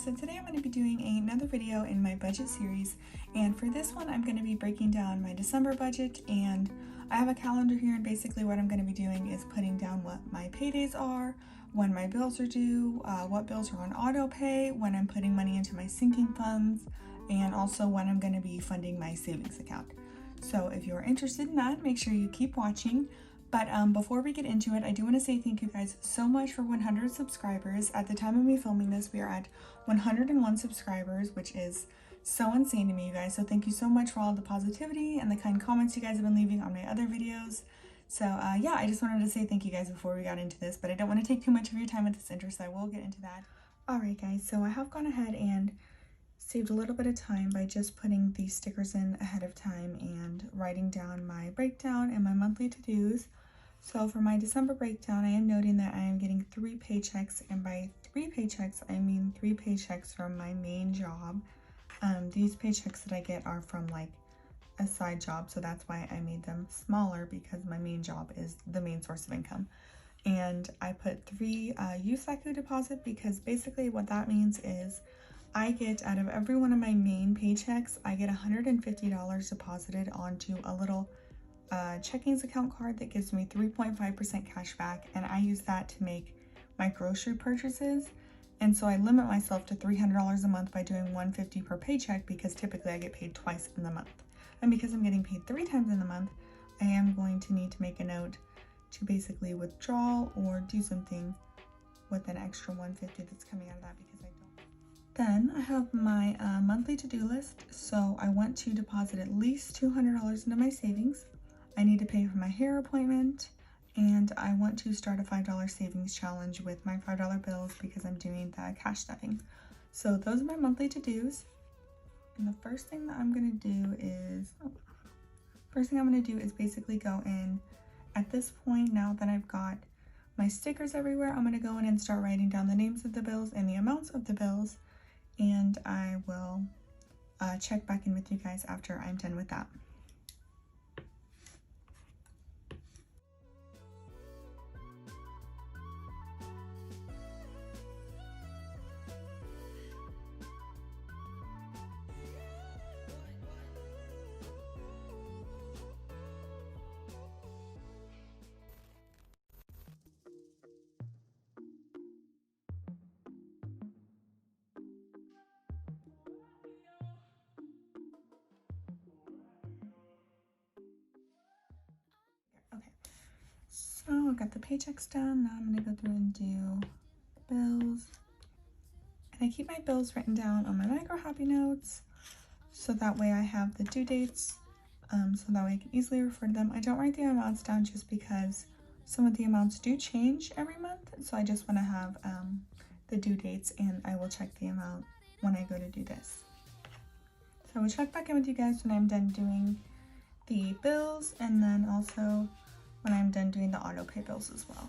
So today I'm going to be doing another video in my budget series, and for this one I'm going to be breaking down my December budget, and I have a calendar here, and basically what I'm going to be doing is putting down what my paydays are, when my bills are due, what bills are on auto pay, when I'm putting money into my sinking funds, and also when I'm going to be funding my savings account. So if you're interested in that, make sure you keep watching. But before we get into it, I do want to say thank you guys so much for 100 subscribers. At the time of me filming this, we are at 101 subscribers, which is so insane to me, you guys. So thank you so much for all the positivity and the kind comments you guys have been leaving on my other videos. So yeah, I just wanted to say thank you guys before we got into this, but I don't want to take too much of your time with this intro, so I will get into that. Alright guys, so I have gone ahead and saved a little bit of time by just putting these stickers in ahead of time and writing down my breakdown and my monthly to-dos. So for my December breakdown, I am noting that I am getting 3 paychecks, and by 3 paychecks, I mean 3 paychecks from my main job. These paychecks that I get are from like a side job, so that's why I made them smaller, because my main job is the main source of income. And I put 3 Yusaku deposit, because basically what that means is I get, out of every one of my main paychecks, I get $150 deposited onto a little checkings account card that gives me 3.5% cash back, and I use that to make my grocery purchases. And so I limit myself to $300 a month by doing $150 per paycheck, because typically I get paid twice in the month. And because I'm getting paid 3 times in the month, I am going to need to make a note to basically withdraw or do something with an extra $150 that's coming out of that, because I don't. Then I have my monthly to-do list. So I want to deposit at least $200 into my savings. I need to pay for my hair appointment, and I want to start a $5 savings challenge with my $5 bills, because I'm doing the cash stuffing. So those are my monthly to-dos. And the first thing that I'm going to do is basically go in at this point. Now that I've got my stickers everywhere, I'm going to go in and start writing down the names of the bills and the amounts of the bills, and I will check back in with you guys after I'm done with that. Okay, so I've got the paychecks done. Now I'm going to go through and do bills. And I keep my bills written down on my micro happy notes, so that way I have the due dates, so that way I can easily refer to them. I don't write the amounts down just because some of the amounts do change every month, so I just want to have the due dates, and I will check the amount when I go to do this. So I will check back in with you guys when I'm done doing the bills, and then also when I'm done doing the auto pay bills as well.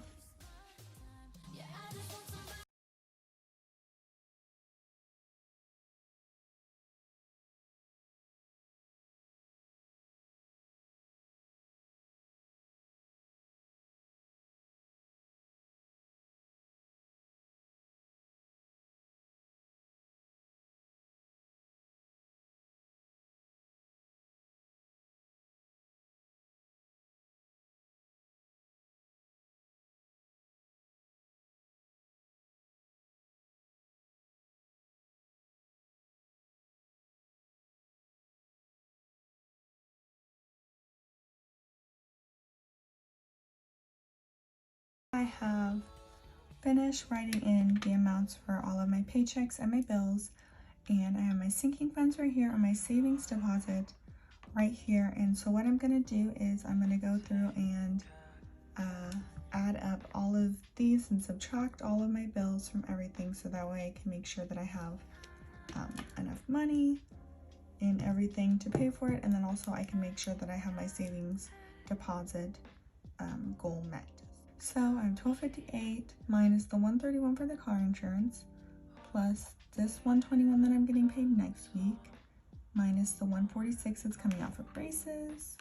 I have finished writing in the amounts for all of my paychecks and my bills, and I have my sinking funds right here and my savings deposit right here. And so what I'm going to do is I'm going to go through and add up all of these and subtract all of my bills from everything, so that way I can make sure that I have enough money in everything to pay for it, and then also I can make sure that I have my savings deposit goal met. So I'm $12.58 minus the $131 for the car insurance, plus this $121 that I'm getting paid next week, minus the $146 that's coming out for braces,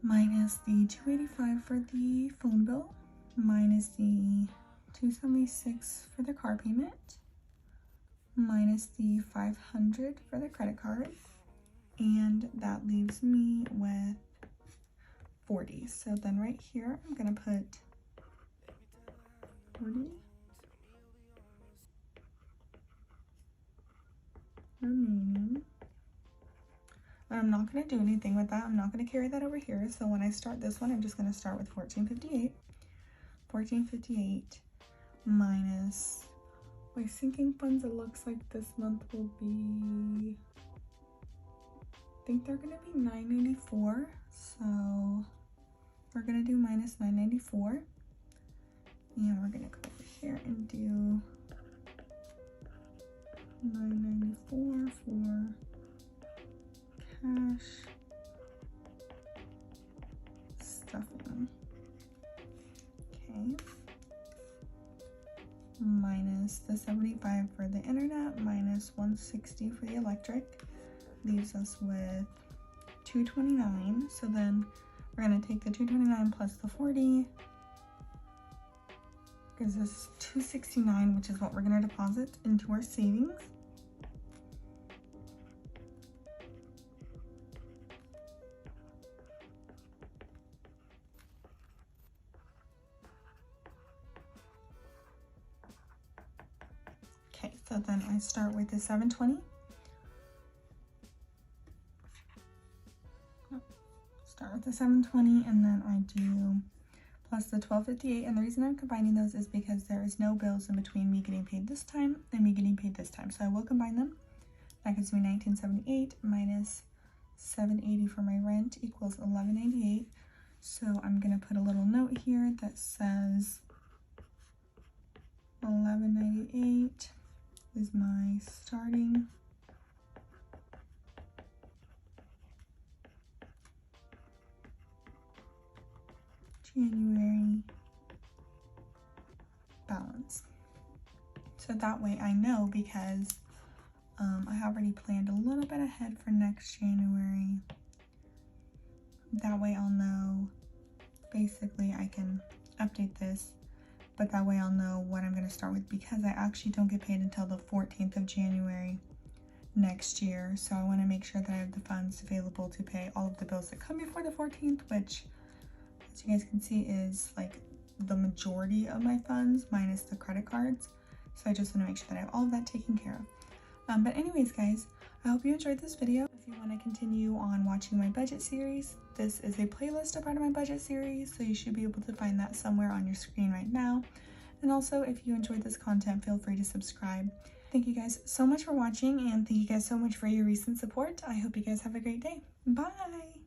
minus the $285 for the phone bill, minus the $276 for the car payment, minus the 500 for the credit card, and that leaves me with 40. So then right here, I'm gonna put 40 remaining. And I'm not gonna do anything with that. I'm not gonna carry that over here. So when I start this one, I'm just gonna start with 1458. 1458 minus my sinking funds. It looks like this month will be, I think they're gonna be $9.94. So we're gonna do minus $9.94, and we're gonna go over here and do $9.94 for cash stuffing. Okay. Minus the 75 for the internet, minus 160 for the electric, leaves us with 229. So then we're gonna take the 229 plus the 40, gives us 269, which is what we're gonna deposit into our savings. Okay, so then I start with the 720. Start with the 720, and then I do plus the 1258. And the reason I'm combining those is because there is no bills in between me getting paid this time and me getting paid this time. So I will combine them. That gives me 1978 minus 780 for my rent equals 1198. So I'm gonna put a little note here that says 1198 is my starting January balance. So that way I know, because I have already planned a little bit ahead for next January. That way I'll know, basically I can update this, but that way I'll know what I'm going to start with, because I actually don't get paid until the 14th of January next year. So I want to make sure that I have the funds available to pay all of the bills that come before the 14th, which, as you guys can see, is like the majority of my funds minus the credit cards. So I just want to make sure that I have all of that taken care of. But anyways, guys, I hope you enjoyed this video. If you want to continue on watching my budget series, this is a playlist, a part of my budget series, so you should be able to find that somewhere on your screen right now. And also, if you enjoyed this content, feel free to subscribe. Thank you guys so much for watching, and thank you guys so much for your recent support. I hope you guys have a great day. Bye!